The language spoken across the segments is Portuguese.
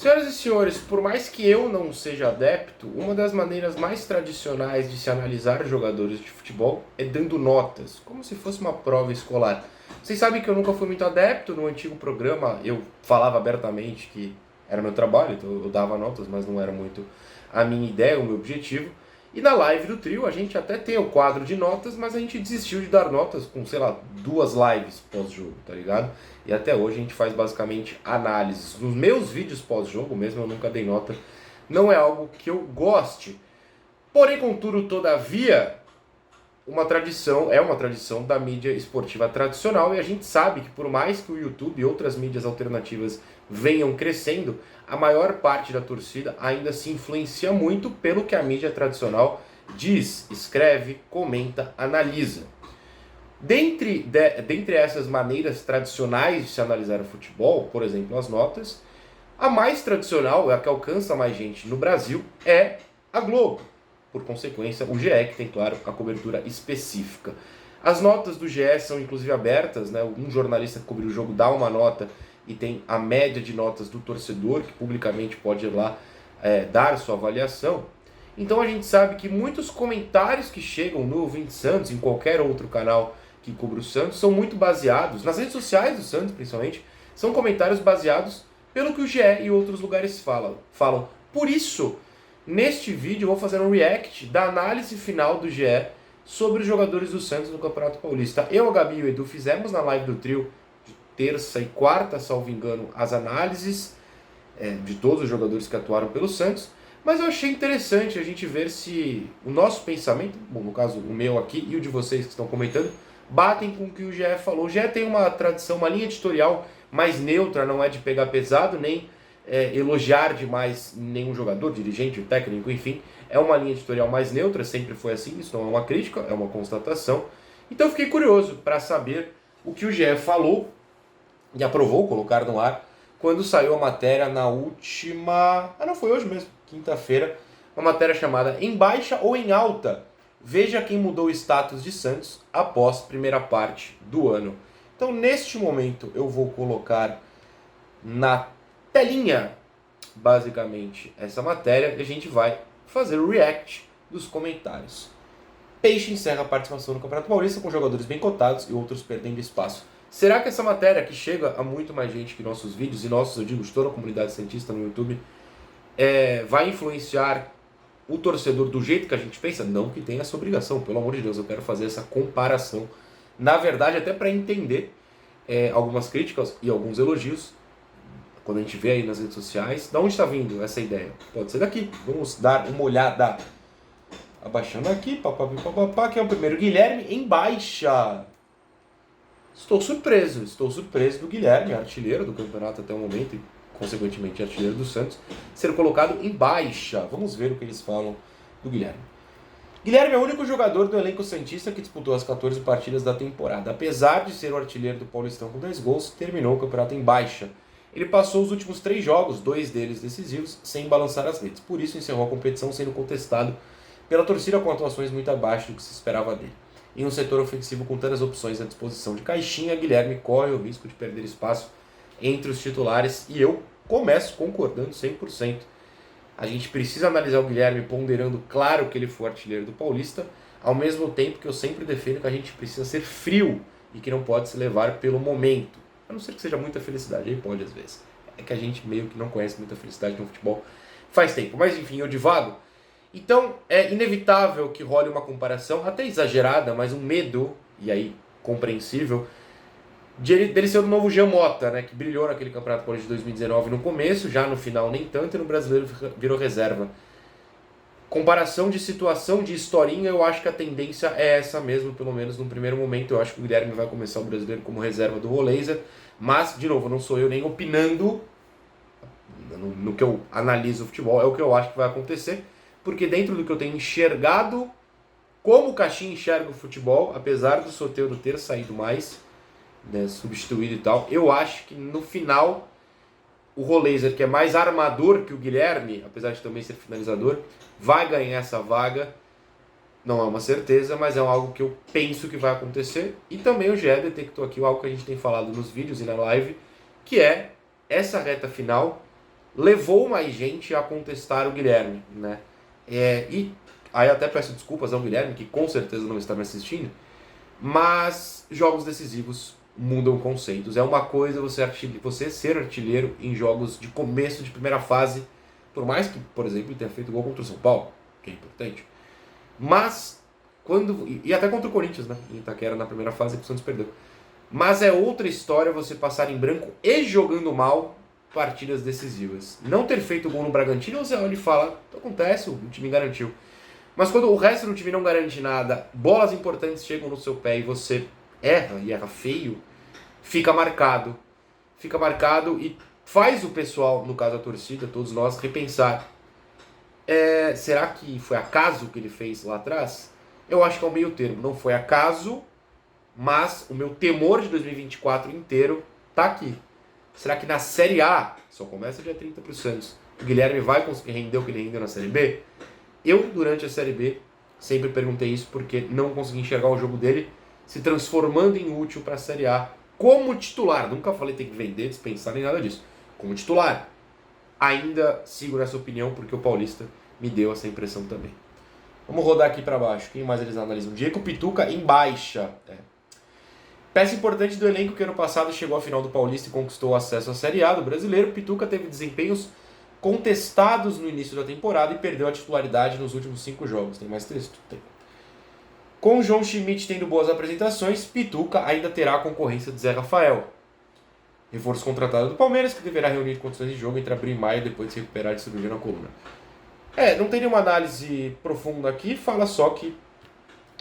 Senhoras e senhores, por mais que eu não seja adepto, uma das maneiras mais tradicionais de se analisar jogadores de futebol é dando notas, como se fosse uma prova escolar. Vocês sabem que eu nunca fui muito adepto. No antigo programa eu falava abertamente que era meu trabalho, então eu dava notas, mas não era muito a minha ideia, o meu objetivo. E na live do trio a gente até tem o quadro de notas, mas a gente desistiu de dar notas com, sei lá, 2 lives pós-jogo, tá ligado? E até hoje a gente faz basicamente análises. Nos meus vídeos pós-jogo mesmo eu nunca dei nota. Não é algo que eu goste. Porém, contudo, todavia, é uma tradição da mídia esportiva tradicional, e a gente sabe que por mais que o YouTube e outras mídias alternativas venham crescendo, a maior parte da torcida ainda se influencia muito pelo que a mídia tradicional diz, escreve, comenta, analisa. Dentre essas maneiras tradicionais de se analisar o futebol, por exemplo, as notas, a mais tradicional, a que alcança mais gente no Brasil, é a Globo. Por consequência, o GE, que tem, claro, a cobertura específica. As notas do GE são inclusive abertas, né? Um jornalista que cobriu o jogo dá uma nota e tem a média de notas do torcedor, que publicamente pode ir lá dar sua avaliação. Então a gente sabe que muitos comentários que chegam no Ouvinte Santos, em qualquer outro canal que cubra o Santos, são muito baseados, nas redes sociais do Santos principalmente, são comentários baseados pelo que o GE e outros lugares falam. Por isso, neste vídeo eu vou fazer um react da análise final do GE sobre os jogadores do Santos no Campeonato Paulista. Eu, a Gabi e o Edu fizemos na live do trio de terça e quarta, salvo engano, as análises de todos os jogadores que atuaram pelo Santos, mas eu achei interessante a gente ver se o nosso pensamento, bom, no caso o meu aqui e o de vocês que estão comentando, batem com o que o GE falou. O GE tem uma tradição, uma linha editorial mais neutra, não é de pegar pesado, nem elogiar demais nenhum jogador, dirigente, técnico, enfim. É uma linha editorial mais neutra, sempre foi assim, isso não é uma crítica, é uma constatação. Então eu fiquei curioso para saber o que o GE falou e aprovou colocar no ar quando saiu a matéria na última... não foi hoje mesmo, quinta-feira, uma matéria chamada Em Baixa ou em Alta? Veja quem mudou o status de Santos após primeira parte do ano. Então, neste momento, eu vou colocar na telinha, basicamente, essa matéria e a gente vai fazer o react dos comentários. Peixe encerra a participação no Campeonato Paulista com jogadores bem cotados e outros perdendo espaço. Será que essa matéria, que chega a muito mais gente que nossos vídeos, e nossos, eu digo, de toda a comunidade santista no YouTube, vai influenciar o torcedor do jeito que a gente pensa? Não que tenha essa obrigação, pelo amor de Deus, eu quero fazer essa comparação. Na verdade, até para entender algumas críticas e alguns elogios, quando a gente vê aí nas redes sociais, da onde está vindo essa ideia? Pode ser daqui, vamos dar uma olhada. Abaixando aqui, papapá, que é o primeiro, Guilherme em baixa. Estou surpreso do Guilherme, artilheiro do campeonato até o momento, e consequentemente artilheiro do Santos, ser colocado em baixa. Vamos ver o que eles falam do Guilherme. Guilherme é o único jogador do elenco santista que disputou as 14 partidas da temporada. Apesar de ser o artilheiro do Paulistão com 10 gols, terminou o campeonato em baixa. Ele passou os últimos 3 jogos, 2 deles decisivos, sem balançar as redes. Por isso encerrou a competição sendo contestado pela torcida com atuações muito abaixo do que se esperava dele. Em um setor ofensivo com tantas opções à disposição de caixinha, Guilherme corre o risco de perder espaço entre os titulares, e eu começo concordando 100%. A gente precisa analisar o Guilherme ponderando, claro, que ele foi artilheiro do Paulista, ao mesmo tempo que eu sempre defendo que a gente precisa ser frio e que não pode se levar pelo momento. A não ser que seja muita felicidade, aí pode às vezes. É que a gente meio que não conhece muita felicidade no futebol faz tempo. Mas enfim, eu divago. Então é inevitável que role uma comparação, até exagerada, mas um medo, e aí compreensível, dele ser o novo Jean Mota, né, que brilhou naquele Campeonato Paulista de 2019 no começo, já no final nem tanto, e no Brasileiro virou reserva. Comparação de situação, de historinha, eu acho que a tendência é essa mesmo, pelo menos no primeiro momento. Eu acho que o Guilherme vai começar o Brasileiro como reserva do Roleza, mas, de novo, não sou eu nem opinando no que eu analiso o futebol, é o que eu acho que vai acontecer, porque dentro do que eu tenho enxergado, como o Caixinha enxerga o futebol, apesar do Soteldo ter saído mais, né, substituído e tal, eu acho que no final o Roleiser, que é mais armador que o Guilherme, apesar de também ser finalizador, vai ganhar essa vaga. Não é uma certeza, mas é algo que eu penso que vai acontecer. E também o GE detectou aqui algo que a gente tem falado nos vídeos e na live, que é essa reta final levou mais gente a contestar o Guilherme, né? E aí até peço desculpas ao Guilherme, que com certeza não está me assistindo, mas jogos decisivos mudam conceitos. É uma coisa você ser artilheiro em jogos de começo de primeira fase, por mais que, por exemplo, ele tenha feito gol contra o São Paulo, que é importante. Mas, e até contra o Corinthians, né? Em Itaquera na primeira fase que o Santos perdeu. Mas é outra história você passar em branco e jogando mal partidas decisivas. Não ter feito gol no Bragantino, você olha e fala, acontece, o time garantiu. Mas quando o resto do time não garante nada, bolas importantes chegam no seu pé e você erra, e erra feio, fica marcado. Fica marcado e faz o pessoal, no caso a torcida, todos nós, repensar. Será que foi acaso o que ele fez lá atrás? Eu acho que é o meio termo. Não foi acaso, mas o meu temor de 2024 inteiro tá aqui. Será que na Série A, só começa dia 30 pro Santos, o Guilherme vai conseguir render o que ele rendeu na Série B? Eu, durante a Série B, sempre perguntei isso porque não consegui enxergar o jogo dele se transformando em útil para a Série A como titular. Nunca falei tem que vender, dispensar, nem nada disso. Como titular. Ainda sigo nessa opinião porque o Paulista me deu essa impressão também. Vamos rodar aqui para baixo. Quem mais eles analisam? Diego Pituca em baixa. Peça importante do elenco que ano passado chegou à final do Paulista e conquistou o acesso à Série A do Brasileiro. Pituca teve desempenhos contestados no início da temporada e perdeu a titularidade nos últimos 5 jogos. Tem mais texto? Tem. Com o João Schmidt tendo boas apresentações, Pituca ainda terá a concorrência de Zé Rafael. Reforço contratado do Palmeiras, que deverá reunir condições de jogo entre abril e maio depois de se recuperar de cirurgia na coluna. Não tem nenhuma análise profunda aqui, fala só que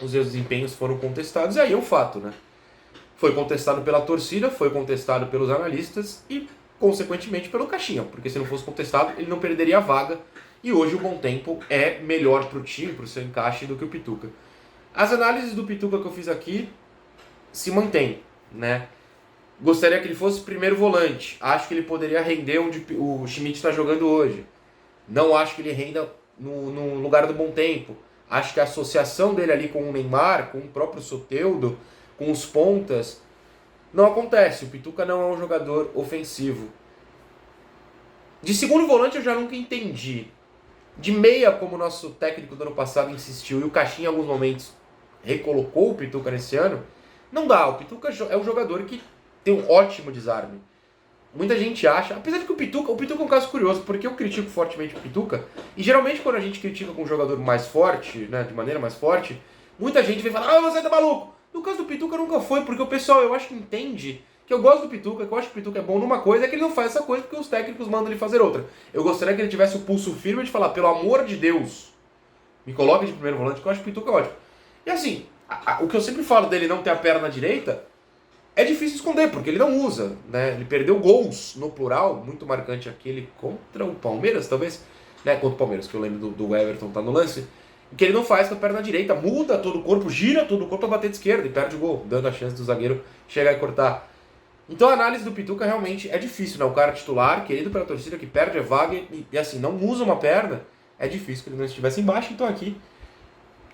os seus desempenhos foram contestados, e aí é um fato, né? Foi contestado pela torcida, foi contestado pelos analistas e, consequentemente, pelo Caixinha, porque se não fosse contestado, ele não perderia a vaga, e hoje o Bom Tempo é melhor para o time, para o seu encaixe, do que o Pituca. As análises do Pituca que eu fiz aqui se mantêm, né? Gostaria que ele fosse primeiro volante. Acho que ele poderia render onde o Schmidt está jogando hoje. Não acho que ele renda no lugar do Bom Tempo. Acho que a associação dele ali com o Neymar, com o próprio Soteldo, com os pontas, não acontece. O Pituca não é um jogador ofensivo. De segundo volante eu já nunca entendi. De meia, como o nosso técnico do ano passado insistiu, e o Caixinha em alguns momentos recolocou o Pituca nesse ano, não dá. O Pituca é um jogador que tem um ótimo desarme. Muita gente acha, apesar de que o Pituca é um caso curioso, porque eu critico fortemente o Pituca, e geralmente quando a gente critica com um jogador mais forte, né, de maneira mais forte, muita gente vem falar, você tá maluco. No caso do Pituca nunca foi, porque o pessoal, eu acho que entende que eu gosto do Pituca, que eu acho que o Pituca é bom numa coisa, é que ele não faz essa coisa porque os técnicos mandam ele fazer outra. Eu gostaria que ele tivesse o pulso firme de falar, pelo amor de Deus, me coloque de primeiro volante, que eu acho que o Pituca é ótimo. E assim, o que eu sempre falo dele não ter a perna direita, é difícil esconder, porque ele não usa, né? Ele perdeu gols, no plural, muito marcante aquele contra o Palmeiras, talvez, né? Contra o Palmeiras, que eu lembro do Everton, tá no lance, que ele não faz com a perna direita, muda todo o corpo, gira todo o corpo pra bater de esquerda e perde o gol, dando a chance do zagueiro chegar e cortar. Então a análise do Pituca realmente é difícil, né? O cara titular, querido pela torcida, que perde a vaga e assim, não usa uma perna, é difícil que ele não estivesse embaixo, então aqui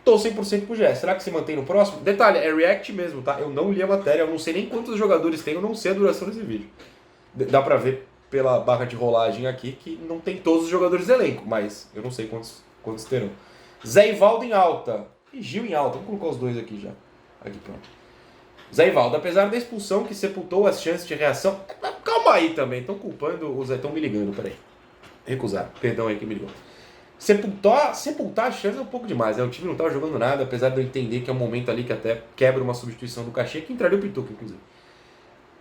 tô 100% pro Gé. Será que se mantém no próximo? Detalhe, é react mesmo, tá? Eu não li a matéria, eu não sei nem quantos jogadores tem, eu não sei a duração desse vídeo. Dá pra ver pela barra de rolagem aqui que não tem todos os jogadores do elenco, mas eu não sei quantos terão. Zé Ivaldo em alta e Gil em alta. Vamos colocar os dois aqui já. Aqui, pronto. Zé Ivaldo, apesar da expulsão que sepultou as chances de reação... Calma aí também, estão culpando o Zé, estão me ligando, peraí. Recusaram, perdão aí que me ligou. Sepultar a chance é um pouco demais, né? O time não estava jogando nada, apesar de eu entender que é um momento ali que até quebra uma substituição do Caixinha, que entraria o Pituca, inclusive.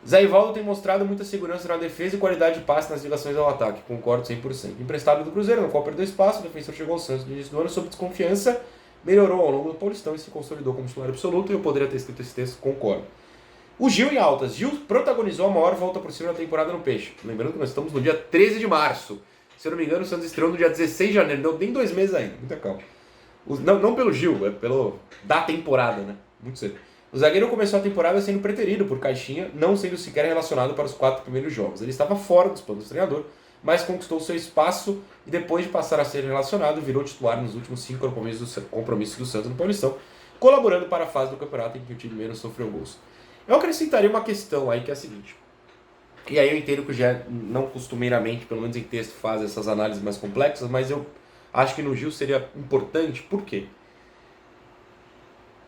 Zé Ivaldo tem mostrado muita segurança na defesa e qualidade de passe nas ligações ao ataque, concordo 100%. Emprestado do Cruzeiro, no qual perdeu espaço, o defensor chegou ao Santos no início do ano sob desconfiança, melhorou ao longo do Paulistão e se consolidou como titular absoluto, e eu poderia ter escrito esse texto, concordo. O Gil em altas. Gil protagonizou a maior volta por cima da temporada no Peixe. Lembrando que nós estamos no dia 13 de março. Se eu não me engano, o Santos estreou no dia 16 de janeiro, não deu nem 2 meses ainda, muita calma. Não pelo Gil, é da temporada, né? Muito cedo. O zagueiro começou a temporada sendo preterido por Caixinha, não sendo sequer relacionado para os 4 primeiros jogos. Ele estava fora dos planos do treinador, mas conquistou seu espaço e depois de passar a ser relacionado, virou titular nos últimos 5 compromissos do Santos no Paulistão, colaborando para a fase do campeonato em que o time menos sofreu gols. Eu acrescentaria uma questão aí que é a seguinte. E aí eu entendo que o GE não costumeiramente, pelo menos em texto, faz essas análises mais complexas, mas eu acho que no Gil seria importante. Por quê?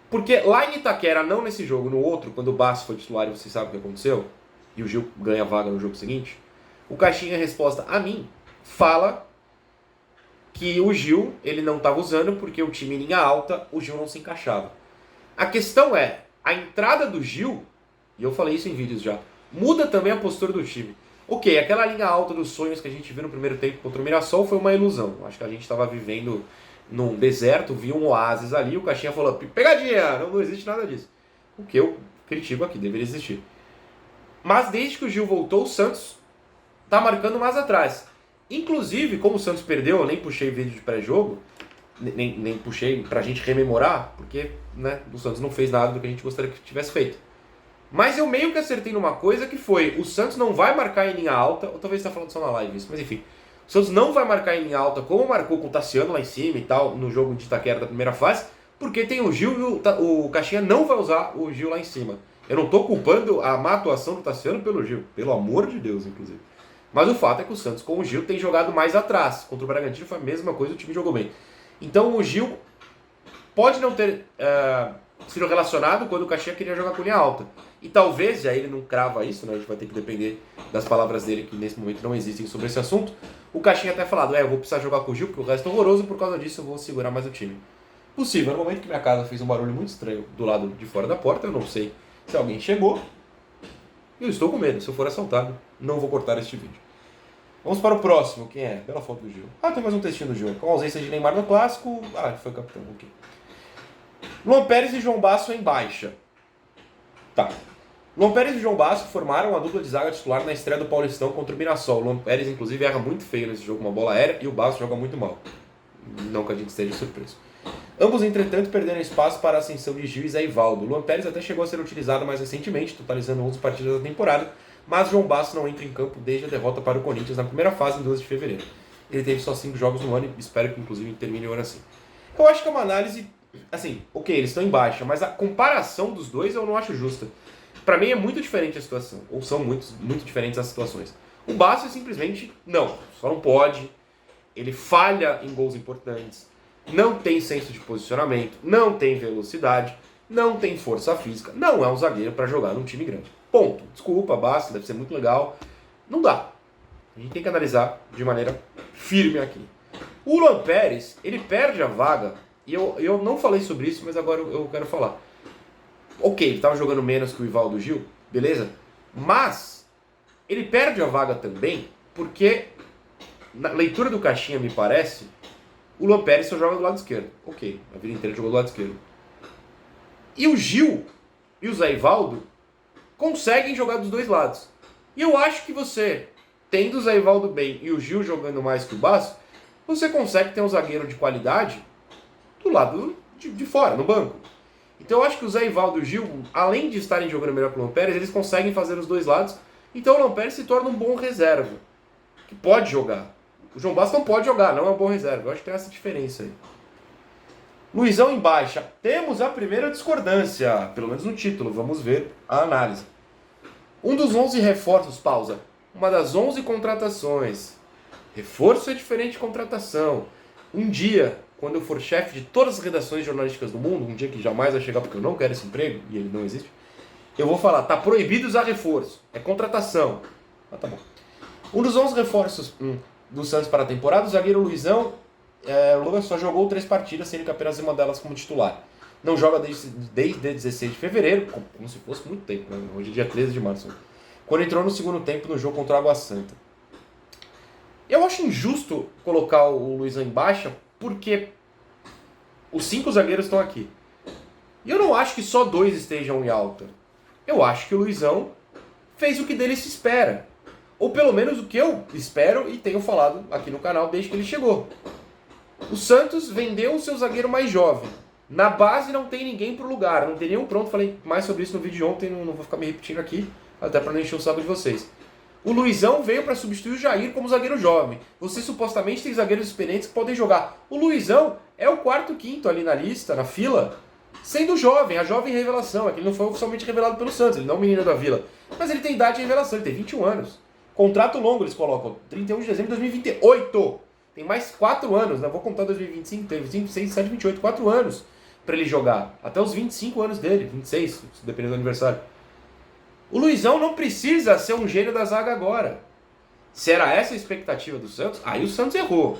Porque lá em Itaquera, não nesse jogo, no outro, quando o Basso foi titular e você sabe o que aconteceu, e o Gil ganha vaga no jogo seguinte, o Caixinha, em resposta a mim, fala que o Gil ele não estava usando porque o time em linha alta, o Gil não se encaixava. A questão é, a entrada do Gil, e eu falei isso em vídeos já, muda também a postura do time. Ok, aquela linha alta dos sonhos que a gente viu no primeiro tempo contra o Mirassol foi uma ilusão. Acho que a gente estava vivendo num deserto, viu um oásis ali, o Caixinha falou, pegadinha, não existe nada disso. O que eu critico aqui, deveria existir. Mas desde que o Gil voltou, o Santos tá marcando mais atrás. Inclusive, como o Santos perdeu, eu nem puxei vídeo de pré-jogo, nem puxei pra gente rememorar, porque né, o Santos não fez nada do que a gente gostaria que tivesse feito. Mas eu meio que acertei numa coisa que foi, o Santos não vai marcar em linha alta, ou talvez você tá falando só na live isso, mas enfim. O Santos não vai marcar em linha alta como marcou com o Tassiano lá em cima e tal, no jogo de Itaquera da primeira fase, porque tem o Gil e o Caixinha não vai usar o Gil lá em cima. Eu não tô culpando a má atuação do Tassiano pelo Gil, pelo amor de Deus, inclusive. Mas o fato é que o Santos com o Gil tem jogado mais atrás. Contra o Bragantino foi a mesma coisa, o time jogou bem. Então o Gil pode não ter sido relacionado quando o Caixinha queria jogar com linha alta. E talvez, já ele não crava isso, né? A gente vai ter que depender das palavras dele, que nesse momento não existem sobre esse assunto. O Caixinha até falado, eu vou precisar jogar com o Gil, porque o resto é horroroso, por causa disso eu vou segurar mais o time. Possível, no momento que minha casa fez um barulho muito estranho do lado de fora da porta, eu não sei se alguém chegou. Eu estou com medo, se eu for assaltado, não vou cortar este vídeo. Vamos para o próximo, quem é? Pela foto do Gil. Ah, tem mais um textinho do Gil. Com a ausência de Neymar no clássico, foi capitão, ok. Luan Pérez e João Basso em baixa. Tá. Luan Pérez e João Basso formaram a dupla de zaga titular na estreia do Paulistão contra o Mirassol. Luan Pérez, inclusive, erra muito feio nesse jogo, uma bola aérea, e o Basso joga muito mal. Não que a gente esteja surpreso. Ambos, entretanto, perderam espaço para a ascensão de Gil e Zé Ivaldo. Luan Pérez até chegou a ser utilizado mais recentemente, totalizando 11 partidas da temporada, mas João Basso não entra em campo desde a derrota para o Corinthians na primeira fase, em 12 de fevereiro. Ele teve só 5 jogos no ano e espero que, inclusive, termine o ano assim. Eu acho que é uma análise, assim, ok, eles estão em baixa, mas a comparação dos dois eu não acho justa. Para mim é muito diferente a situação, ou são muito diferentes as situações. O Basso é simplesmente, não, só não pode, ele falha em gols importantes, não tem senso de posicionamento, não tem velocidade, não tem força física, não é um zagueiro para jogar num time grande. Ponto. Desculpa, Basso, deve ser muito legal. Não dá. A gente tem que analisar de maneira firme aqui. O Luan Pérez, ele perde a vaga, e eu não falei sobre isso, mas agora eu quero falar. Ok, ele estava jogando menos que o Ivaldo Gil, beleza? Mas ele perde a vaga também porque, na leitura do Caixinha, me parece, o Luan Pérez só joga do lado esquerdo. Ok, a vida inteira jogou do lado esquerdo. E o Gil e o Zé Ivaldo conseguem jogar dos dois lados. E eu acho que você, tendo o Zé Ivaldo bem e o Gil jogando mais que o Basso, você consegue ter um zagueiro de qualidade do lado de fora, no banco. Então eu acho que o Zé Ivaldo e o Gil, além de estarem jogando melhor que o Luan Pérez, eles conseguem fazer os dois lados. Então o Luan Pérez se torna um bom reserva, que pode jogar. O João Basso não pode jogar, não é um bom reserva. Eu acho que tem essa diferença aí. Luizão em baixa. Temos a primeira discordância, pelo menos no título. Vamos ver a análise. Um dos 11 reforços, pausa. Uma das 11 contratações. Reforço é diferente de contratação. Um dia, quando eu for chefe de todas as redações jornalísticas do mundo, um dia que jamais vai chegar porque eu não quero esse emprego, e ele não existe, eu vou falar, tá proibido usar reforço. É contratação. Ah, tá bom. Um dos 11 reforços do Santos para a temporada, o zagueiro Luizão, o Lucas só jogou 3 partidas, sendo que apenas uma delas como titular. Não joga desde 16 de fevereiro, como se fosse muito tempo, né? Hoje é dia 13 de março. Quando entrou no segundo tempo no jogo contra o Água Santa. Eu acho injusto colocar o Luizão em baixa, porque os 5 zagueiros estão aqui. E eu não acho que só 2 estejam em alta. Eu acho que o Luizão fez o que dele se espera. Ou pelo menos o que eu espero e tenho falado aqui no canal desde que ele chegou. O Santos vendeu o seu zagueiro mais jovem. Na base não tem ninguém pro lugar, não tem nenhum pronto. Falei mais sobre isso no vídeo de ontem, não vou ficar me repetindo aqui, até para não encher o saco de vocês. O Luizão veio para substituir o Jair como zagueiro jovem. Você supostamente tem zagueiros experientes que podem jogar. O Luizão é o 4º, 5º ali na lista, na fila, Sendo jovem, a jovem revelação, é que ele não foi oficialmente revelado pelo Santos, ele não é um menino da Vila. Mas ele tem idade de revelação, ele tem 21 anos. Contrato longo eles colocam, 31 de dezembro de 2028. Tem mais 4 anos, né? Vou contar 2025, tem 26, 27, 28, 4 anos pra ele jogar. Até os 25 anos dele, 26, se depender do aniversário. O Luizão não precisa ser um gênio da zaga agora. Se era essa a expectativa do Santos, aí o Santos errou.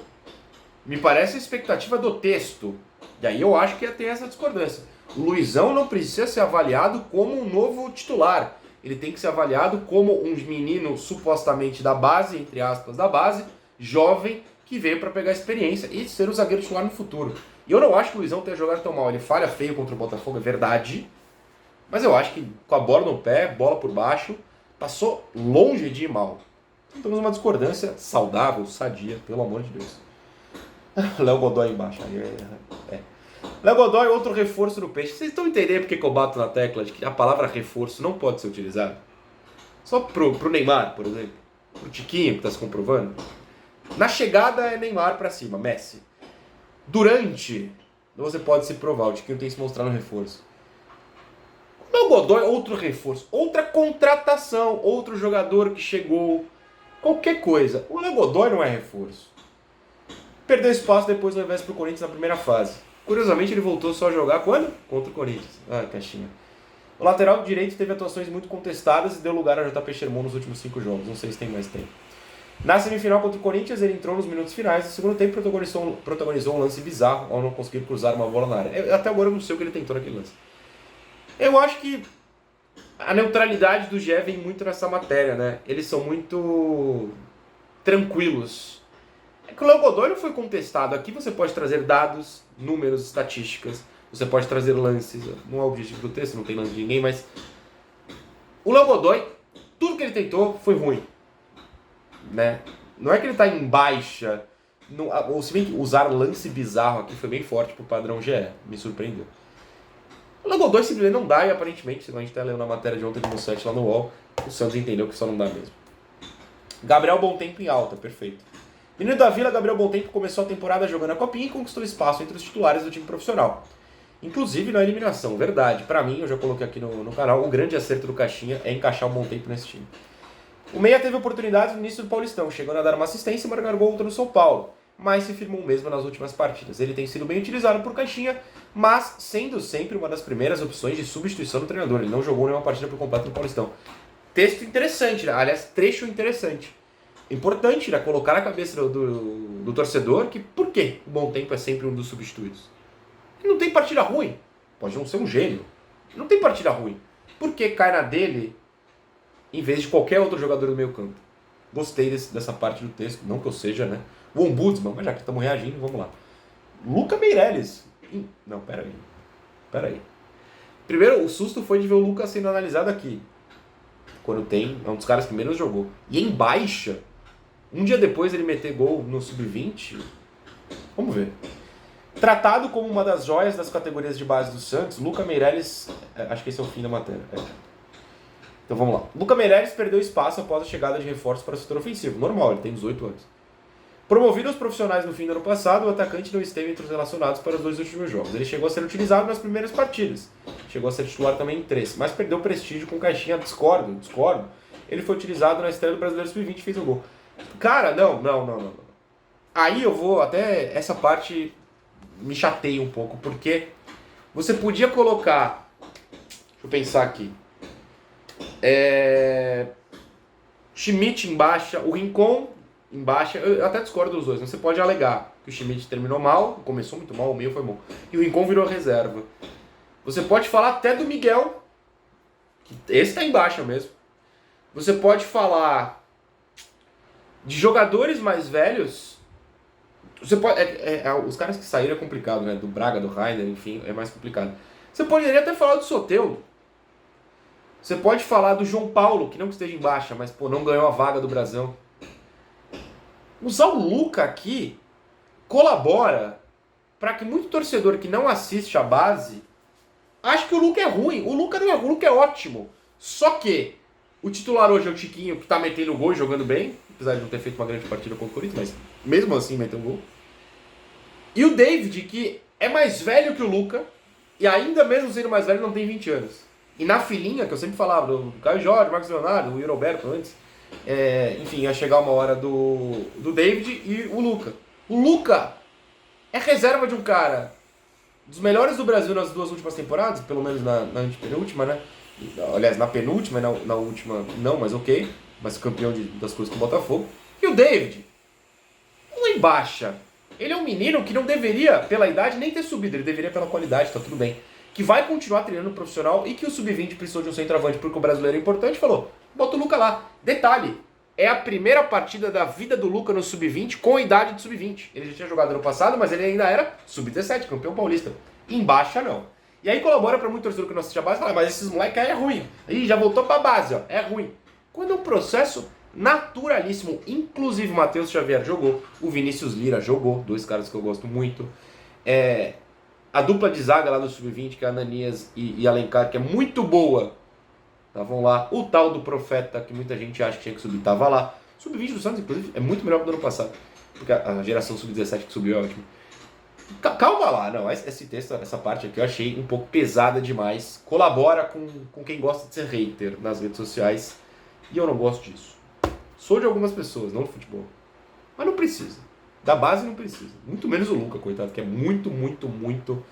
Me parece a expectativa do texto. E aí eu acho que ia ter essa discordância. O Luizão não precisa ser avaliado como um novo titular. Ele tem que ser avaliado como um menino supostamente da base, entre aspas, da base, jovem, que veio para pegar experiência e ser o zagueiro titular no futuro. E eu não acho que o Luizão tenha jogado tão mal. Ele falha feio contra o Botafogo, é verdade. Mas eu acho que com a bola no pé, bola por baixo, passou longe de ir mal. Então temos uma discordância saudável, sadia, pelo amor de Deus. Léo Godoy embaixo. Léo Godoy, outro reforço no Peixe. Vocês estão entendendo porque que eu bato na tecla de que a palavra reforço não pode ser utilizada? Só pro Neymar, por exemplo. Pro Tiquinho, que está se comprovando. Na chegada é Neymar pra cima, Messi. Durante, você pode se provar, o Tiquinho tem que se mostrar no reforço. O Léo Godoy, outro reforço. Outra contratação, outro jogador que chegou. Qualquer coisa. O Léo Godoy não é reforço. Perdeu espaço depois do revés pro Corinthians na primeira fase. Curiosamente, ele voltou só a jogar quando? Contra o Corinthians. Ah, caixinha. O lateral direito teve atuações muito contestadas e deu lugar a JP Sherman nos últimos 5 jogos. Não sei se tem mais tempo. Na semifinal contra o Corinthians, ele entrou nos minutos finais. No segundo tempo, protagonizou um lance bizarro ao não conseguir cruzar uma bola na área. Até agora eu não sei o que ele tentou naquele lance. Eu acho que a neutralidade do GE vem muito nessa matéria, né? Eles são muito tranquilos. É que o Léo Godoy não foi contestado. Aqui você pode trazer dados, números, estatísticas. Você pode trazer lances. Não é o objetivo do texto, não tem lance de ninguém, mas... O Léo Godoy, tudo que ele tentou foi ruim. Né? Não é que ele está em baixa. Não, ou se bem que usar lance bizarro aqui foi bem forte pro padrão GE. Me surpreendeu. O Léo Godoy simplesmente não dá e aparentemente, se a gente está lendo a matéria de ontem no site lá no UOL, o Santos entendeu que só não dá mesmo. Gabriel Bom Tempo em alta, perfeito. Menino da Vila, Gabriel Bom Tempo começou a temporada jogando a Copinha e conquistou espaço entre os titulares do time profissional. Inclusive na eliminação, verdade. Pra mim, eu já coloquei aqui no canal, o grande acerto do Caixinha é encaixar o Bom Tempo nesse time. O Meia teve oportunidade no início do Paulistão, chegando a dar uma assistência e marcar gol no São Paulo, mas se firmou mesmo nas últimas partidas. Ele tem sido bem utilizado por Caixinha, mas sendo sempre uma das primeiras opções de substituição do treinador. Ele não jogou nenhuma partida por completo no Paulistão. Texto interessante, né? Aliás, trecho interessante. Importante, né? Colocar na cabeça do torcedor que por que o Bom Tempo é sempre um dos substituídos. Ele não tem partida ruim. Pode não ser um gênio. Não tem partida ruim. Por que cai na dele em vez de qualquer outro jogador do meio campo? Gostei dessa parte do texto. Não que eu seja, né? O ombudsman, mas já que estamos reagindo, vamos lá. Luca Meirelles. Não, peraí. Primeiro, o susto foi de ver o Lucas sendo analisado aqui. Quando é um dos caras que menos jogou. E em baixa, um dia depois ele meter gol no Sub-20, vamos ver. Tratado como uma das joias das categorias de base do Santos, Luca Meirelles, acho que esse é o fim da matéria. Então vamos lá. Luca Meirelles perdeu espaço após a chegada de reforços para o setor ofensivo. Normal, ele tem 18 anos. Promovido aos profissionais no fim do ano passado, o atacante não esteve entre os relacionados para os 2 últimos jogos. Ele chegou a ser utilizado nas primeiras partidas. Chegou a ser titular também em 3, mas perdeu prestígio com Caixinha. Discordo. Ele foi utilizado na estreia do Brasileiro Sub-20 e fez um gol. Cara, não. Aí eu vou, até essa parte me chateia um pouco, porque você podia colocar, deixa eu pensar aqui, Schmidt em baixa, o Rincon em baixa, eu até discordo dos dois, mas você pode alegar que o Schmidt terminou mal, começou muito mal, o meio foi bom, e o Rincon virou reserva. Você pode falar até do Miguel, que esse tá em baixa mesmo. Você pode falar de jogadores mais velhos. Você pode, os caras que saíram é complicado, né? Do Braga, do Rainer, enfim, é mais complicado. Você poderia até falar do Soteldo. Você pode falar do João Paulo, que não que esteja em baixa, mas pô, não ganhou a vaga do Brasão. Usar o Luca aqui colabora para que muito torcedor que não assiste a base ache que o Luca é ruim. O Luca não é ruim, o Luca é ótimo. Só que o titular hoje é o Tiquinho, que tá metendo gol e jogando bem, apesar de não ter feito uma grande partida contra o Corinthians, mas mesmo assim meteu um gol. E o David, que é mais velho que o Luca, E ainda mesmo sendo mais velho, não tem 20 anos. E na filinha, que eu sempre falava, do Caio Jorge, Marcos Leonardo, o Roberto antes, enfim, ia chegar uma hora do David e o Luca. O Luca é reserva de um cara dos melhores do Brasil nas 2 últimas temporadas, pelo menos na antepenúltima, né? Aliás, na penúltima e na última não, mas ok. Mas campeão das coisas com o Botafogo. E o David, lá em baixa. Ele é um menino que não deveria, pela idade, nem ter subido. Ele deveria pela qualidade, tá tudo bem. Que vai continuar treinando profissional e que o Sub-20 precisou de um centroavante porque o brasileiro é importante, falou, bota o Luca lá. Detalhe, é a primeira partida da vida do Luca no Sub-20 com a idade de Sub-20. Ele já tinha jogado no passado, mas ele ainda era Sub-17, campeão paulista. Em baixa, não. E aí colabora para muito torcedor que não assiste a base e fala, mas esses moleques aí é ruim. Ih, já voltou pra base, ó, é ruim. Quando é um processo naturalíssimo, inclusive o Matheus Xavier jogou, o Vinícius Lira jogou, 2 caras que eu gosto muito. A dupla de zaga lá do Sub-20, que é Ananias e Alencar, que é muito boa, estavam lá. O tal do Profeta, que muita gente acha que tinha que subir, estava lá. Sub-20 do Santos, inclusive, é muito melhor que do ano passado, porque a geração Sub-17 que subiu é ótimo. Calma lá, não, esse texto, essa parte aqui eu achei um pouco pesada demais. Colabora com quem gosta de ser hater nas redes sociais, e eu não gosto disso. Sou de algumas pessoas, não do futebol. Mas não precisa. Da base não precisa. Muito menos o Luca, coitado, que é muito, muito, muito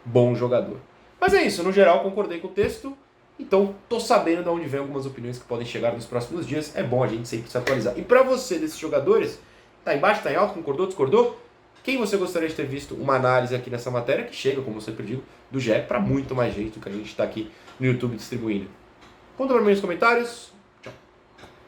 bom jogador. Mas é isso, no geral concordei com o texto. Então tô sabendo de onde vem algumas opiniões que podem chegar nos próximos dias. É bom a gente sempre se atualizar. E pra você desses jogadores, tá embaixo, tá em alto, concordou, discordou? Quem você gostaria de ter visto uma análise aqui nessa matéria, que chega, como eu sempre digo, do GE para muito mais gente do que a gente está aqui no YouTube distribuindo. Conta para mim nos comentários.